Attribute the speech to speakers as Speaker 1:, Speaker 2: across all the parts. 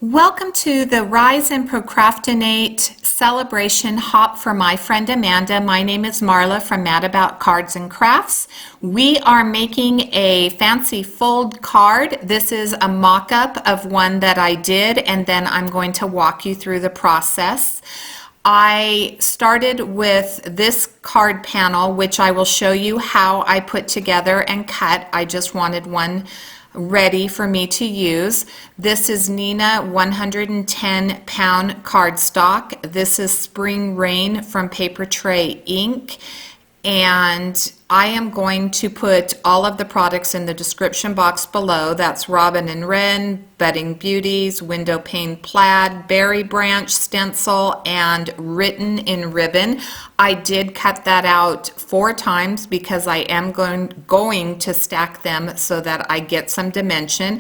Speaker 1: Welcome to the Rise and Procrastinate celebration hop for my friend Amanda. My name is Marla from Mad About Cards and Crafts. We are making a fancy fold card. This is a mock-up of one that I did, and then I'm going to walk you through the process. I started with this card panel, which I will show you how I put together and cut. I just wanted one ready for me to use. This is Neenah 110-pound cardstock. This is Spring Rain from Paper Tray Ink. And I am going to put all of the products in the description box below. That's Robin and Wren, Budding Beauties, Window Pane Plaid, Berry Branch Stencil, and Written in Ribbon. I did cut that out 4 times because I am going to stack them so that I get some dimension.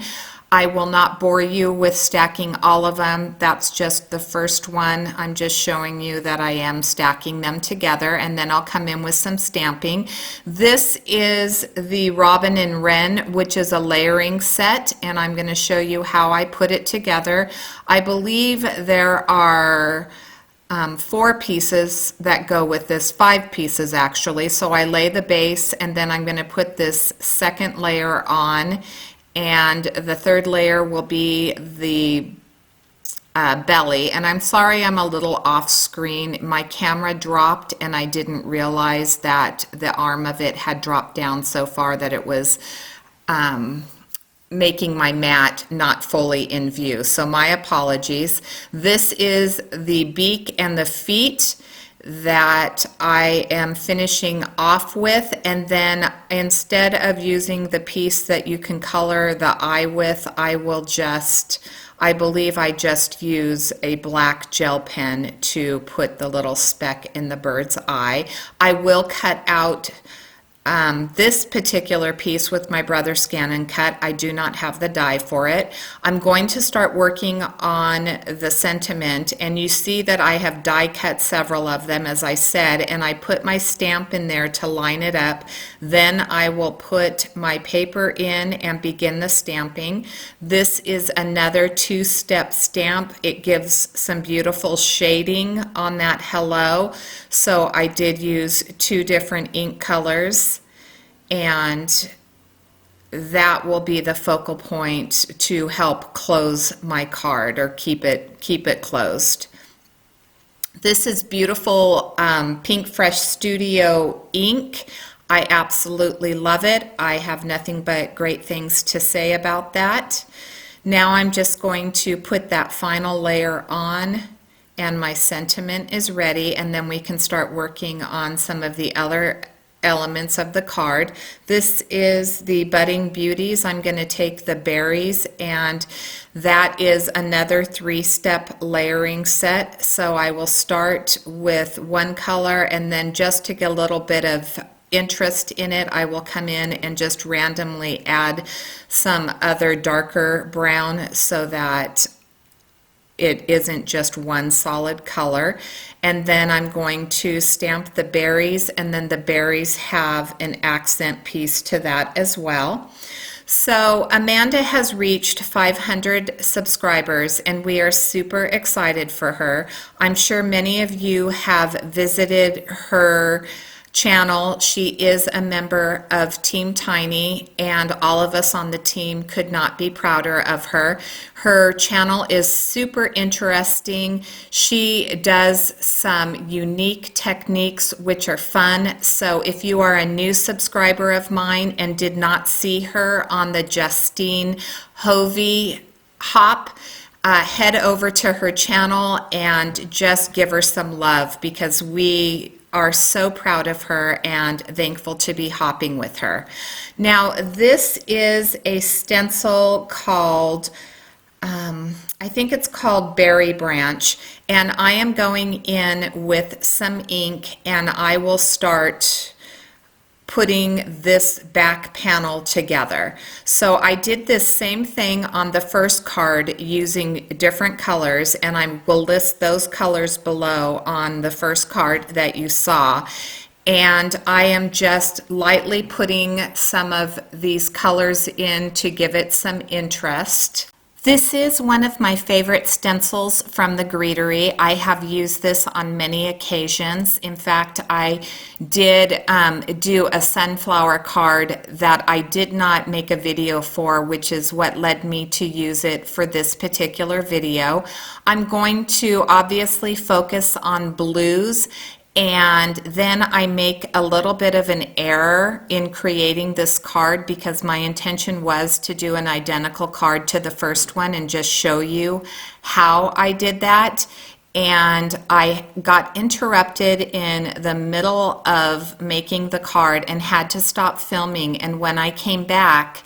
Speaker 1: I will not bore you with stacking all of them. That's just the first one. I'm just showing you that I am stacking them together, and then I'll come in with some stamping. This is the Robin and Wren, which is a layering set, and I'm going to show you how I put it together. I believe there are 4 pieces that go with this, 5 pieces actually. So I lay the base, and then I'm going to put this second layer on. And the third layer will be the belly. And I'm sorry I'm a little off screen. My camera dropped and I didn't realize that the arm of it had dropped down so far that it was making my mat not fully in view. So my apologies. This is the beak and the feet that I am finishing off with, and then instead of using the piece that you can color the eye with, I believe I just use a black gel pen to put the little speck in the bird's eye. I will cut out this particular piece with my brother Scan and Cut. I do not have the die for it. I'm going to start working on the sentiment, and you see that I have die cut several of them, as I said, and I put my stamp in there to line it up. Then I will put my paper in and begin the stamping. This is another 2-step stamp. It gives some beautiful shading on that hello. So I did use 2 different ink colors, and that will be the focal point to help close my card, or keep it closed. This is beautiful Pink Fresh Studio ink. I absolutely love it. I have nothing but great things to say about that. Now I'm just going to put that final layer on, and my sentiment is ready, and then we can start working on some of the other elements of the card. This is the Budding Beauties. I'm going to take the berries, and that is another 3-step layering set. So I will start with one color, and then just to get a little bit of interest in it, I will come in and just randomly add some other darker brown so that it isn't just one solid color. And then I'm going to stamp the berries, and then the berries have an accent piece to that as well. So Amanda has reached 500 subscribers, and we are super excited for her. I'm sure many of you have visited her channel. She is a member of Team Tiny, and all of us on the team could not be prouder of her. Her channel is super interesting. She does some unique techniques which are fun. So if you are a new subscriber of mine and did not see her on the Justine Hovey hop, head over to her channel and just give her some love, because we are so proud of her and thankful to be hopping with her. Now this is a stencil called, I think it's called Berry Branch, and I am going in with some ink, and I will start putting this back panel together. So I did this same thing on the first card using different colors, and I will list those colors below on the first card that you saw. And I am just lightly putting some of these colors in to give it some interest. This is one of my favorite stencils from the Greetery. I have used this on many occasions. In fact, I did do a sunflower card that I did not make a video for, which is what led me to use it for this particular video. I'm going to obviously focus on blues, and then I make a little bit of an error in creating this card because my intention was to do an identical card to the first one and just show you how I did that. And I got interrupted in the middle of making the card and had to stop filming. And when I came back,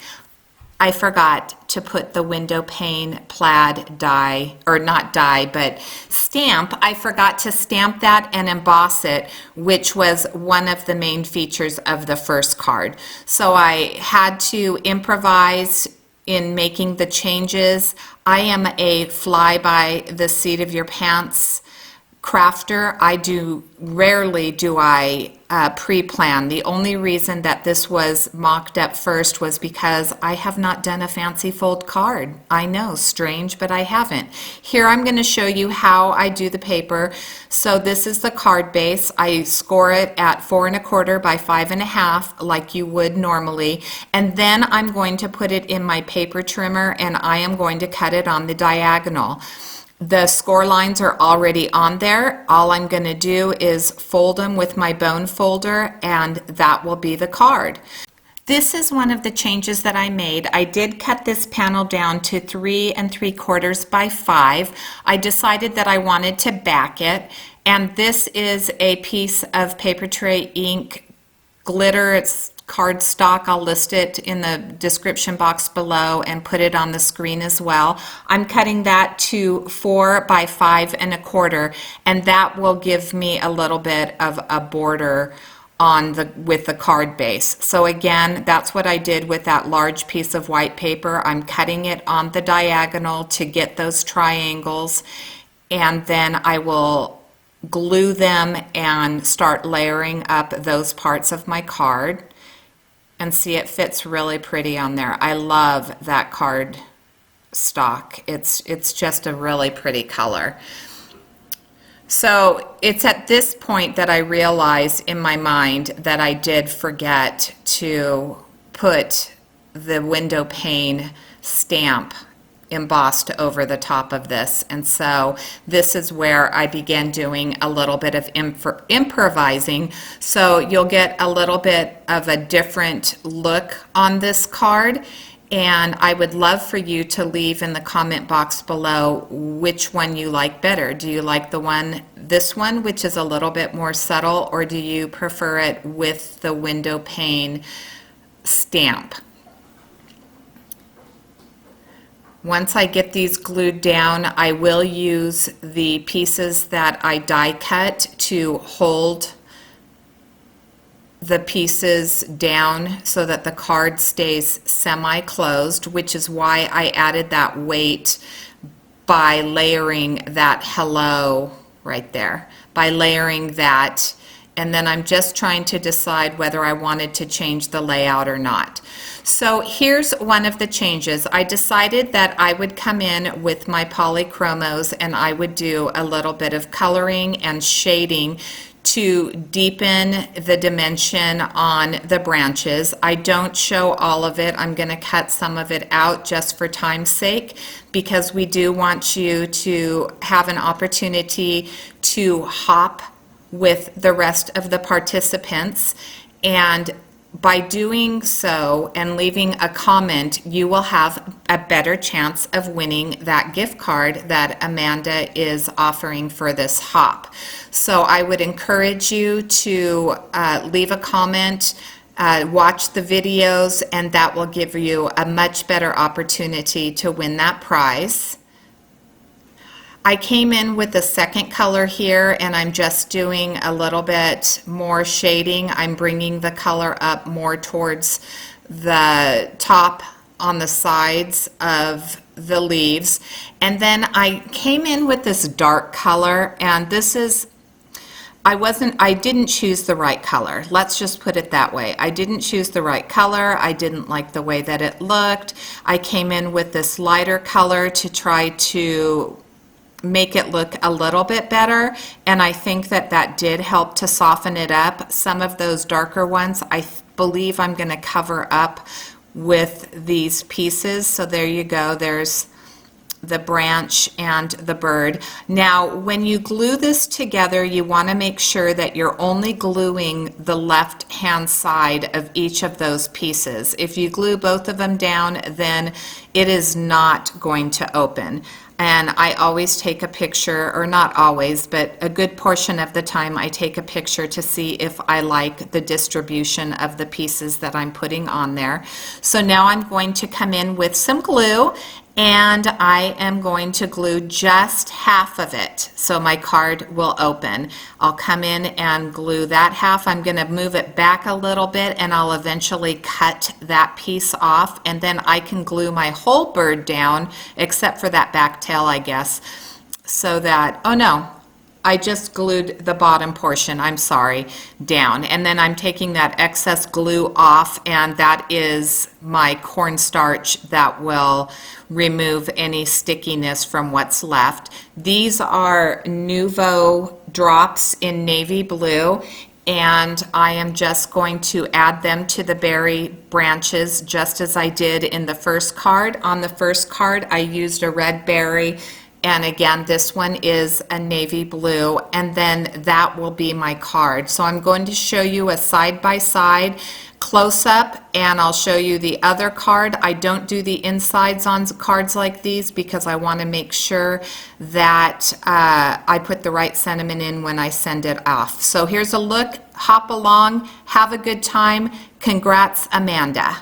Speaker 1: I forgot to put the window pane plaid die, or not die, but stamp. I forgot to stamp that and emboss it, which was one of the main features of the first card. So I had to improvise in making the changes. I am a fly by the seat of your pants crafter. Rarely do I pre-plan. The only reason that this was mocked up first was because I have not done a fancy fold card. I know, strange, but I haven't. Here I'm going to show you how I do the paper. So this is the card base. I score it at 4 1/4 by 5 1/2 like you would normally, and then I'm going to put it in my paper trimmer and I am going to cut it on the diagonal. The score lines are already on there. All I'm going to do is fold them with my bone folder, and that will be the card. This is one of the changes that I made. I did cut this panel down to 3 3/4 by 5. I decided that I wanted to back it, and this is a piece of Papertrey ink glitter. It's cardstock. I'll list it in the description box below and put it on the screen as well. I'm cutting that to 4 by 5 1/4, and that will give me a little bit of a border on with the card base. So again, that's what I did with that large piece of white paper. I'm cutting it on the diagonal to get those triangles, and then I will glue them and start layering up those parts of my card. And see, it fits really pretty on there. I love that card stock. It's just a really pretty color. So it's at this point that I realized in my mind that I did forget to put the window pane stamp embossed over the top of this, and so this is where I began doing a little bit of improvising. So you'll get a little bit of a different look on this card, and I would love for you to leave in the comment box below which one you like better. Do you like this one, which is a little bit more subtle, or do you prefer it with the window pane stamp? Once I get these glued down, I will use the pieces that I die cut to hold the pieces down so that the card stays semi-closed, which is why I added that weight by layering that hello right there, by layering that, and then I'm just trying to decide whether I wanted to change the layout or not. So here's one of the changes. I decided that I would come in with my polychromos and I would do a little bit of coloring and shading to deepen the dimension on the branches. I don't show all of it. I'm going to cut some of it out just for time's sake, because we do want you to have an opportunity to hop with the rest of the participants, and by doing so and leaving a comment, you will have a better chance of winning that gift card that Amanda is offering for this hop. So I would encourage you to leave a comment, watch the videos, and that will give you a much better opportunity to win that prize. I came in with a second color here, and I'm just doing a little bit more shading. I'm bringing the color up more towards the top on the sides of the leaves. And then I came in with this dark color, and this is I didn't choose the right color. Let's just put it that way. I didn't choose the right color. I didn't like the way that it looked. I came in with this lighter color to try to make it look a little bit better, and I think that that did help to soften it up. Some of those darker ones, I believe I'm going to cover up with these pieces. So there you go. There's the branch and the bird. Now, when you glue this together, you want to make sure that you're only gluing the left-hand side of each of those pieces. If you glue both of them down, then it is not going to open. And I always take a picture, or not always, but a good portion of the time I take a picture to see if I like the distribution of the pieces that I'm putting on there. So now I'm going to come in with some glue, and I am going to glue just half of it so my card will open. I'll come in and glue that half. I'm going to move it back a little bit, and I'll eventually cut that piece off, and then I can glue my whole bird down except for that back tail, I guess, so that, oh no, I just glued the bottom portion, I'm sorry, down. And then I'm taking that excess glue off, and that is my cornstarch that will remove any stickiness from what's left. These are Nuvo drops in navy blue, and I am just going to add them to the berry branches just as I did in the first card. On the first card, I used a red berry, and again, this one is a navy blue, and then that will be my card. So I'm going to show you a side-by-side close-up, and I'll show you the other card. I don't do the insides on cards like these because I want to make sure that I put the right sentiment in when I send it off. So here's a look. Hop along. Have a good time. Congrats, Amanda.